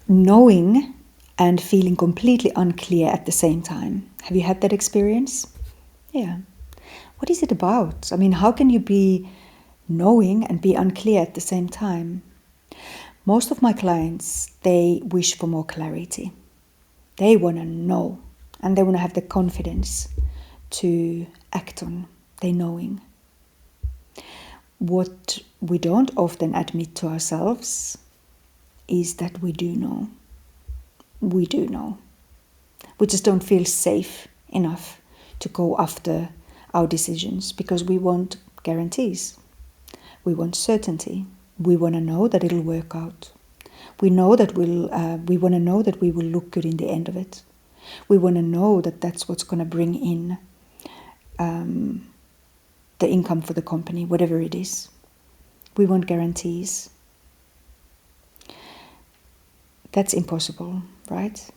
knowing and feeling completely unclear at the same time. Have you had that experience? Yeah. What is it about? I mean, how can you be knowing and be unclear at the same time? Most of my clients, they wish for more clarity. They want to know, and they want to have the confidence to act on their knowing. What we don't often admit to ourselves is that we do know. We do know. We just don't feel safe enough to go after our decisions because we want guarantees. We want certainty. We want to know that it'll work out. We know that we want to know that we will look good in the end of it. We want to know that that's what's going to bring in the income for the company, whatever it is. We want guarantees. That's impossible, right?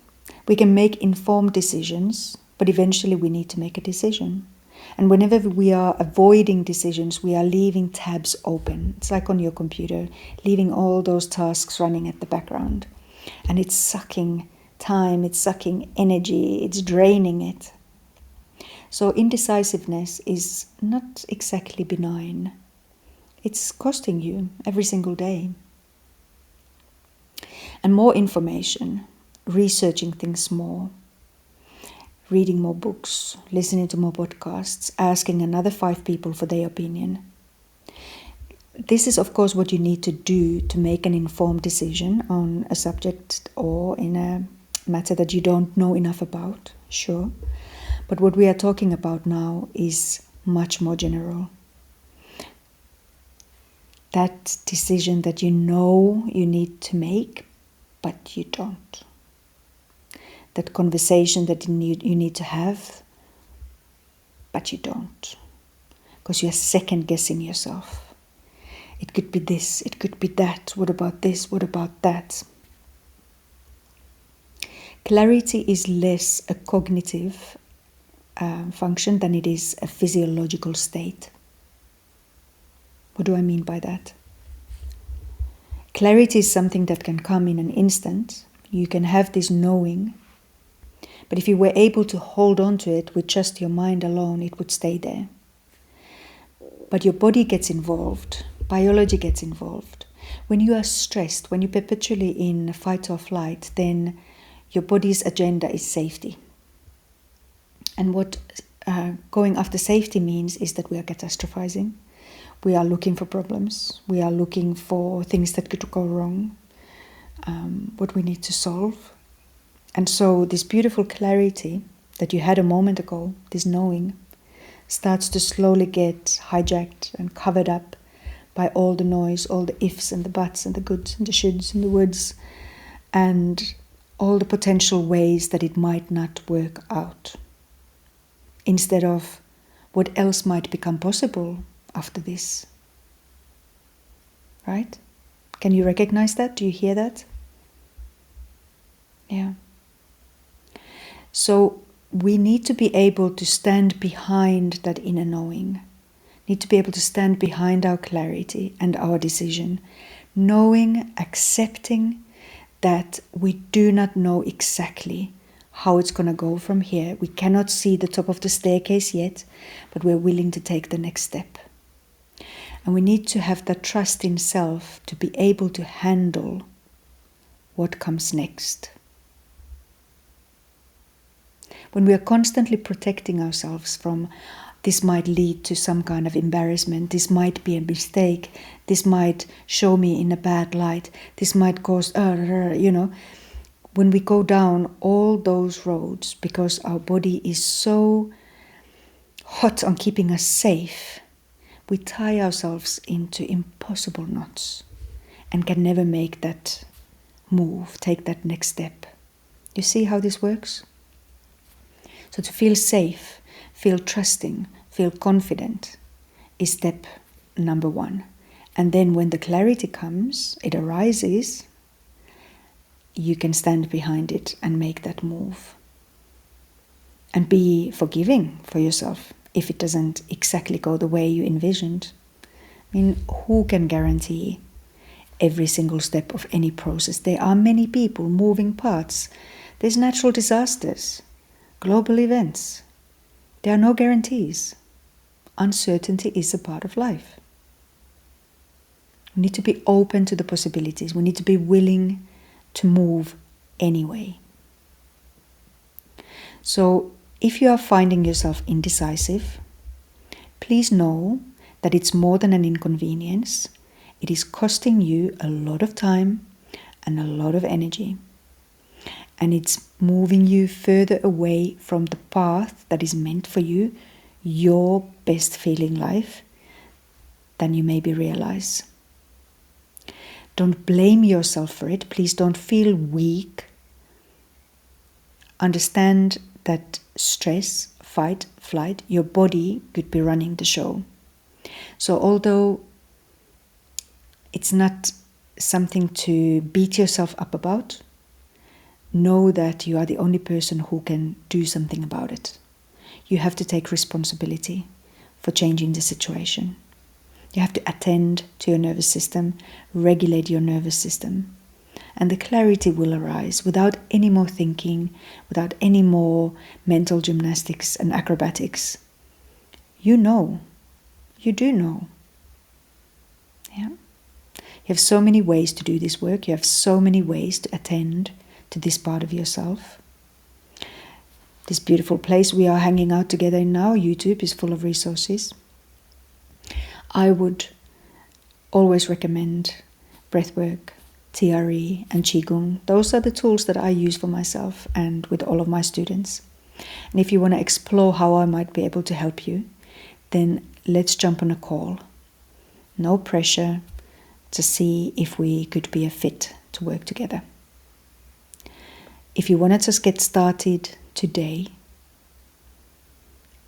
We can make informed decisions, but eventually we need to make a decision. And whenever we are avoiding decisions, we are leaving tabs open. It's like on your computer, leaving all those tasks running at the background. And it's sucking time, it's sucking energy, it's draining it. So indecisiveness is not exactly benign. It's costing you every single day. And more information, researching things more, reading more books, listening to more podcasts, asking another 5 people for their opinion. This is, of course, what you need to do to make an informed decision on a subject or in a matter that you don't know enough about, sure. But what we are talking about now is much more general. That decision that you know you need to make, but you don't. That conversation that you need to have, but you don't. Because you're second guessing yourself. It could be this, it could be that. What about this? What about that? Clarity is less a cognitive function than it is a physiological state. What do I mean by that? Clarity is something that can come in an instant. You can have this knowing. But if you were able to hold on to it with just your mind alone, it would stay there. But your body gets involved. Biology gets involved. When you are stressed, when you're perpetually in fight or flight, then your body's agenda is safety. And what going after safety means is that we are catastrophizing. We are looking for problems. We are looking for things that could go wrong, what we need to solve. And so this beautiful clarity that you had a moment ago, this knowing, starts to slowly get hijacked and covered up by all the noise, all the ifs and the buts and the goods and the shoulds and the woulds, and all the potential ways that it might not work out. Instead of what else might become possible after this. Right? Can you recognize that? Do you hear that? Yeah. So we need to be able to stand behind that inner knowing. Need to be able to stand behind our clarity and our decision, knowing, accepting that we do not know exactly how it's going to go from here. We cannot see the top of the staircase yet, but we're willing to take the next step. And we need to have that trust in self to be able to handle what comes next. When we are constantly protecting ourselves from this might lead to some kind of embarrassment, this might be a mistake, this might show me in a bad light, this might cause, when we go down all those roads because our body is so hot on keeping us safe, we tie ourselves into impossible knots and can never make that move, take that next step. You see how this works? So to feel safe, feel trusting, feel confident is step number 1. And then when the clarity comes, it arises, you can stand behind it and make that move. And be forgiving for yourself if it doesn't exactly go the way you envisioned. I mean, who can guarantee every single step of any process. There are many people, moving parts. There's natural disasters, global events. There are no guarantees. Uncertainty is a part of life. We need to be open to the possibilities. We need to be willing to move anyway. So if you are finding yourself indecisive, please know that it's more than an inconvenience. It is costing you a lot of time and a lot of energy. And it's moving you further away from the path that is meant for you, your best feeling life, than you maybe realize. Don't blame yourself for it. Please don't feel weak. Understand that stress, fight, flight, your body could be running the show. So although it's not something to beat yourself up about, know that you are the only person who can do something about it. You have to take responsibility for changing the situation. You have to attend to your nervous system, regulate your nervous system, and the clarity will arise without any more thinking, without any more mental gymnastics and acrobatics. You know. You do know. Yeah. You have so many ways to do this work. You have so many ways to attend to this part of yourself. This beautiful place we are hanging out together in now, YouTube, is full of resources. I would always recommend breathwork, TRE, and Qigong. Those are the tools that I use for myself and with all of my students. And if you want to explore how I might be able to help you, then let's jump on a call. No pressure, to see if we could be a fit to work together. If you want to just get started today,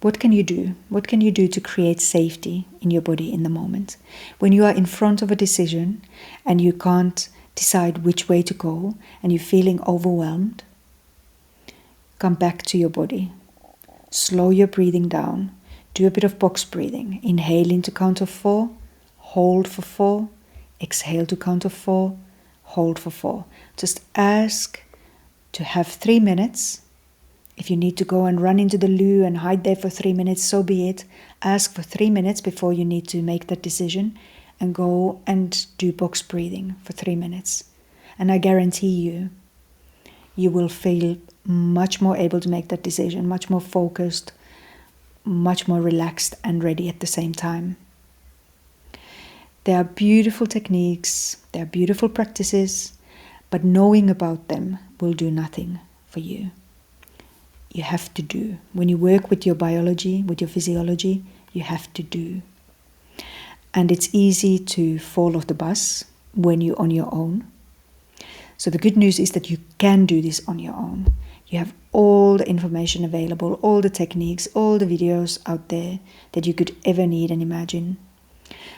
what can you do? What can you do to create safety in your body in the moment? When you are in front of a decision and you can't decide which way to go and you're feeling overwhelmed, come back to your body. Slow your breathing down. Do a bit of box breathing. Inhale into count of 4, hold for 4, exhale to count of 4, hold for 4. Just ask to have 3 minutes. If you need to go and run into the loo and hide there for 3 minutes, so be it. Ask for 3 minutes before you need to make that decision and go and do box breathing for 3 minutes. And I guarantee you, you will feel much more able to make that decision, much more focused, much more relaxed and ready at the same time. There are beautiful techniques, there are beautiful practices, but knowing about them will do nothing for you. You have to do. When you work with your biology, with your physiology, you have to do. And it's easy to fall off the bus when you're on your own. So the good news is that you can do this on your own. You have all the information available, all the techniques, all the videos out there that you could ever need and imagine.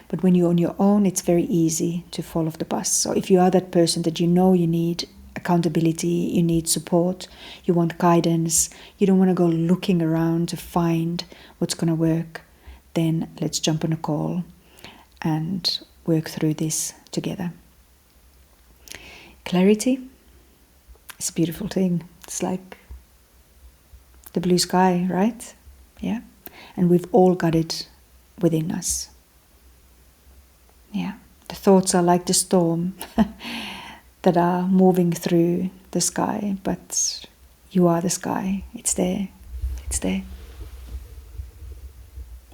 But when you're on your own, it's very easy to fall off the bus. So if you are that person that you know you need accountability, you need support, you want guidance, you don't want to go looking around to find what's going to work, then let's jump on a call and work through this together. Clarity is a beautiful thing. It's like the blue sky, right? Yeah. And we've all got it within us. Yeah. The thoughts are like the storm that are moving through the sky, but you are the sky. It's there. It's there.